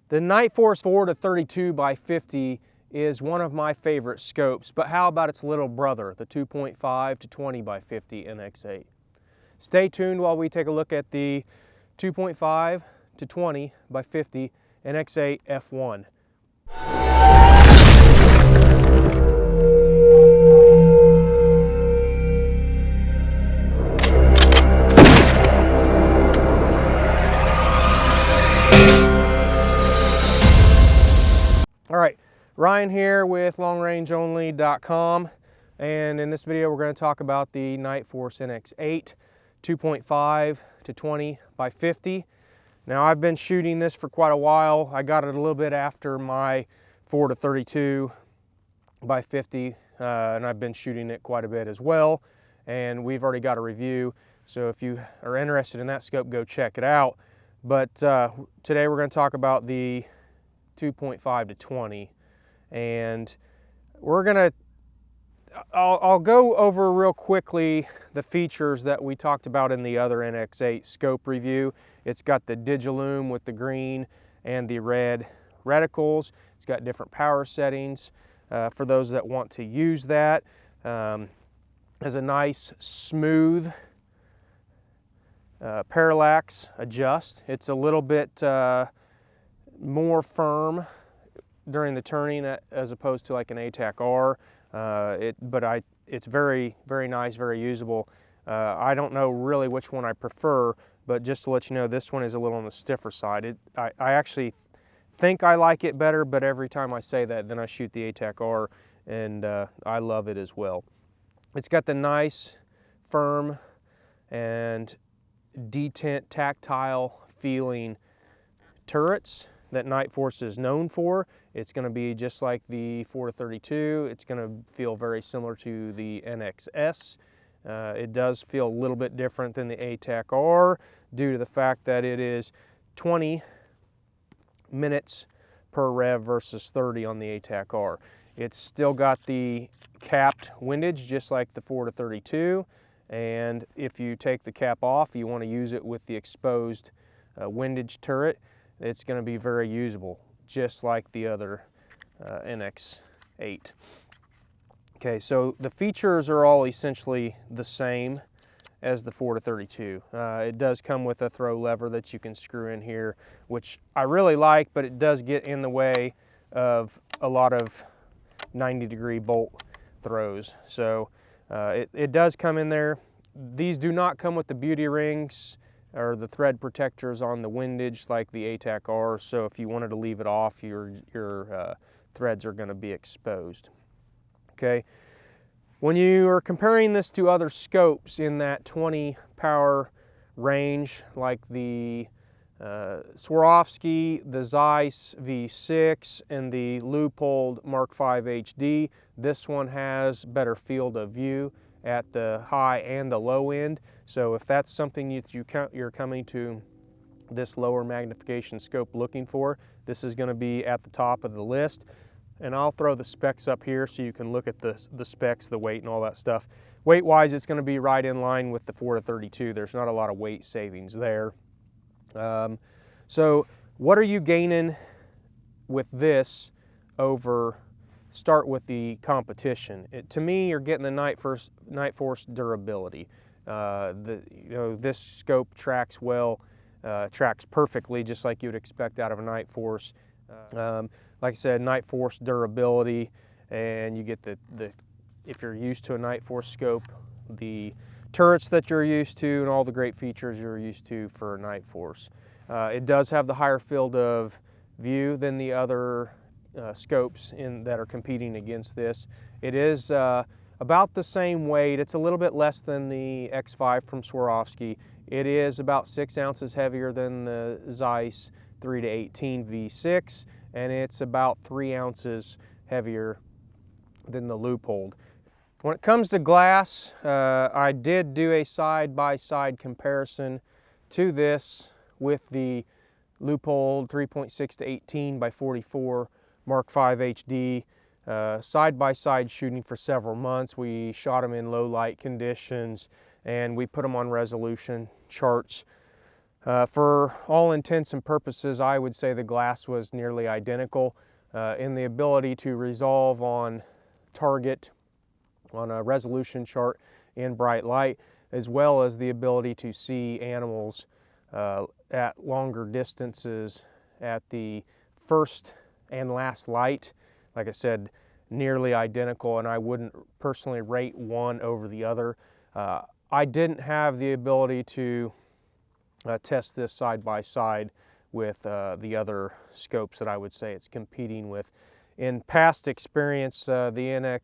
The Nightforce 4-32 by 50 is one of my favorite scopes, but how about its little brother, the 2.5-20 by 50 NX8? Stay tuned while we take a look at the 2.5-20 by 50 NX8 F1. All right, Ryan here with longrangeonly.com, and in this video we're going to talk about the Nightforce NX8 2.5-20 by 50. Now I've been shooting this for quite a while. I got it a little bit after my 4-32 by 50, and I've been shooting it quite a bit as well, and we've already got a review, so if you are interested in that scope, go check it out. But today we're going to talk about the 2.5-20, and we're gonna I'll go over real quickly the features that we talked about in the other NX8 scope review. It's got the Digilume with the green and the red reticles. It's got different power settings for those that want to use that. Has a nice smooth parallax adjust. It's a little bit more firm during the turning as opposed to like an ATAC-R, it's very nice, very usable. I don't know really which one I prefer, but just to let you know, this one is a little on the stiffer side. I actually think I like it better, but every time I say that, then I shoot the ATAC-R, and I love it as well. It's got the nice, firm, and detent, tactile feeling turrets that Nightforce is known for. It's going to be just like the 4-32. It's going to feel very similar to the NXS. It does feel a little bit different than the ATAC-R due to the fact that it is 20 minutes per rev versus 30 on the ATAC-R. It's still got the capped windage just like the 4-32, and if you take the cap off, you want to use it with the exposed windage turret, it's going to be very usable, just like the other NX8. Okay, so the features are all essentially the same as the 4-32. It does come with a throw lever that you can screw in here, which I really like, but it does get in the way of a lot of 90-degree bolt throws. So it does come in there. These do not come with the beauty rings or the thread protectors on the windage like the ATAC-R, so if you wanted to leave it off, your threads are going to be exposed. Okay, when you are comparing this to other scopes in that 20 power range, like the Swarovski, the Zeiss V6, and the Leupold Mark V HD, this one has better field of view at the high and the low end. So if that's something you're coming to this lower magnification scope looking for, this is going to be at the top of the list. And I'll throw the specs up here so you can look at the specs, the weight and all that stuff. Weight wise, it's going to be right in line with the 4-32. There's not a lot of weight savings there. So what are you gaining with this over, start with the competition? To me, you're getting the Nightforce durability. This scope tracks well, tracks perfectly, just like you would expect out of a Nightforce. Like I said, Nightforce durability, and you get if you're used to a Nightforce scope, the turrets that you're used to and all the great features you're used to for a Nightforce. It does have the higher field of view than the other scopes that are competing against this. It is about the same weight. It's a little bit less than the X5 from Swarovski. It is about 6 ounces heavier than the Zeiss 3-18 V6, and it's about 3 ounces heavier than the Leupold. When it comes to glass, I did do a side-by-side comparison to this with the Leupold 3.6-18 by 44 Mark V HD. Side-by-side shooting for several months. We shot them in low light conditions, and we put them on resolution charts For all intents and purposes, I would say the glass was nearly identical in the ability to resolve on target on a resolution chart in bright light, as well as the ability to see animals at longer distances at the first and last light. Like I said, nearly identical, and I wouldn't personally rate one over the other. I didn't have the ability to test this side by side with the other scopes that I would say it's competing with. In past experience, the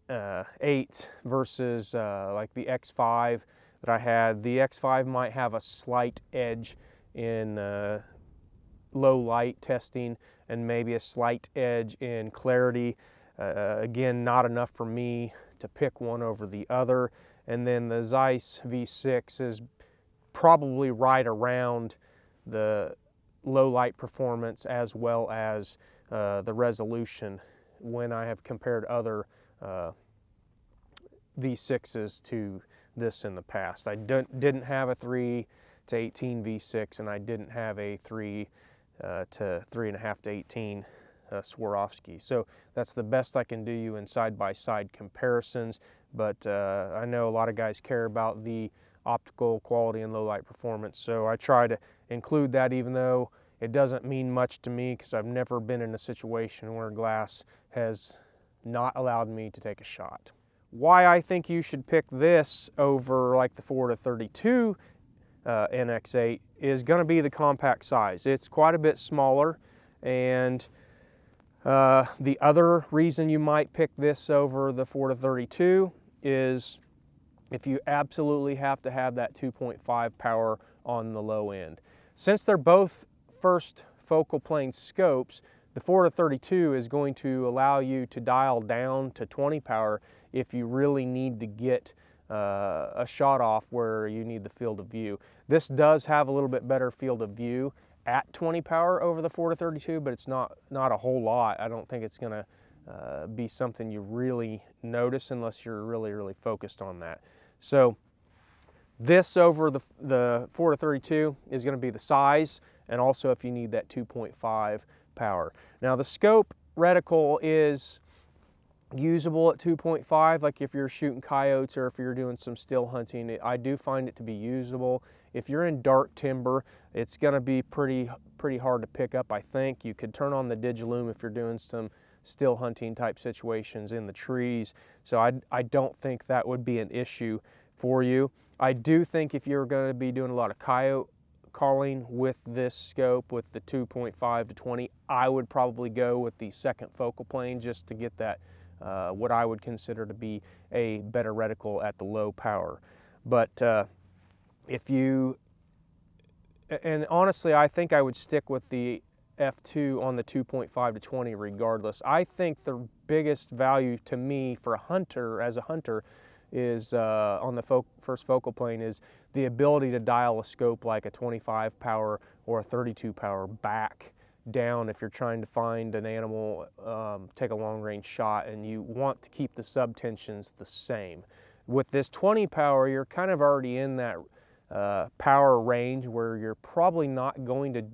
NX8 versus like the X5 that I had, the X5 might have a slight edge in low light testing and maybe a slight edge in clarity. Again, not enough for me to pick one over the other. And then the Zeiss V6 is probably right around the low light performance as well as the resolution when I have compared other V6s to this in the past. I didn't have a 3 to 18 V6, and I didn't have a 3 to 3.5 to 18 Swarovski. So that's the best I can do you in side-by-side comparisons, but I know a lot of guys care about the optical quality and low light performance, so I try to include that, even though it doesn't mean much to me because I've never been in a situation where glass has not allowed me to take a shot. Why I think you should pick this over like the 4 to 32 NX8 is going to be the compact size. It's quite a bit smaller, and the other reason you might pick this over the 4 to 32 is if you absolutely have to have that 2.5 power on the low end. Since they're both first focal plane scopes, the 4 to 32 is going to allow you to dial down to 20 power if you really need to get a shot off where you need the field of view. This does have a little bit better field of view at 20 power over the 4 to 32, but it's not a whole lot. I don't think it's going to be something you really notice unless you're really focused on that. So this over the 4 to 32 is going to be the size, and also if you need that 2.5 power. Now the scope reticle is usable at 2.5, like if you're shooting coyotes or if you're doing some still hunting. I do find it to be usable. If you're in dark timber, it's going to be pretty hard to pick up, I think. You could turn on the Digilume if you're doing some still hunting type situations in the trees, so I don't think that would be an issue for you. I do think if you're going to be doing a lot of coyote calling with this scope, with the 2.5 to 20, I would probably go with the second focal plane just to get that what I would consider to be a better reticle at the low power. But if you, and honestly I think I would stick with the f2 on the 2.5 to 20 regardless. I think the biggest value to me for a hunter, as a hunter, is on the first focal plane is the ability to dial a scope like a 25 power or a 32 power back down if you're trying to find an animal, take a long range shot, and you want to keep the subtensions the same. With this 20 power, you're kind of already in that power range where you're probably not going to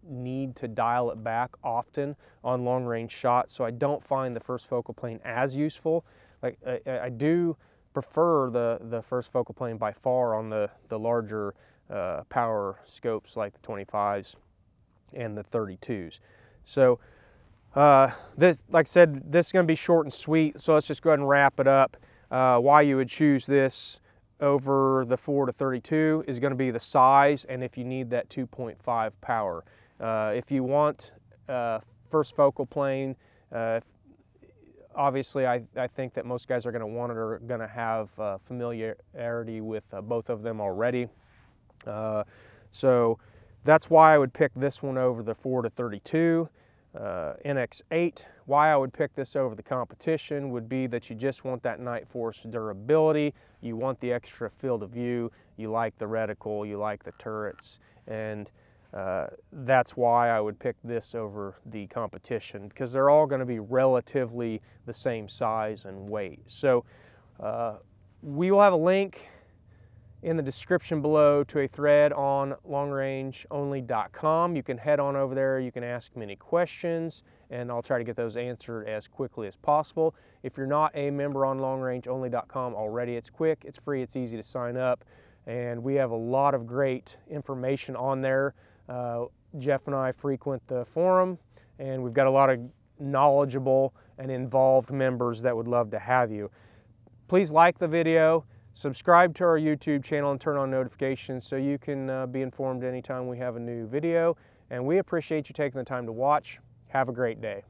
need to dial it back often on long range shots, so I don't find the first focal plane as useful. Like I do prefer the first focal plane by far on the larger power scopes like the 25s and the 32s. So this, like I said, this is going to be short and sweet, so let's just go ahead and wrap it up. Why you would choose this over the 4 to 32 is going to be the size, and if you need that 2.5 power. If you want first focal plane, obviously I think that most guys are going to want it or going to have familiarity with both of them already. So that's why I would pick this one over the 4 to 32 NX8. Why I would pick this over the competition would be that you just want that Nightforce durability, you want the extra field of view, you like the reticle, you like the turrets, and that's why I would pick this over the competition, because they're all going to be relatively the same size and weight. So we will have a link in the description below to a thread on longrangeonly.com. You can head on over there, you can ask me any questions, and I'll try to get those answered as quickly as possible. If you're not a member on longrangeonly.com already, it's quick, it's free, it's easy to sign up, and we have a lot of great information on there. Jeff and I frequent the forum, and we've got a lot of knowledgeable and involved members that would love to have you. Please like the video, subscribe to our YouTube channel, and turn on notifications so you can be informed anytime we have a new video. And we appreciate you taking the time to watch. Have a great day.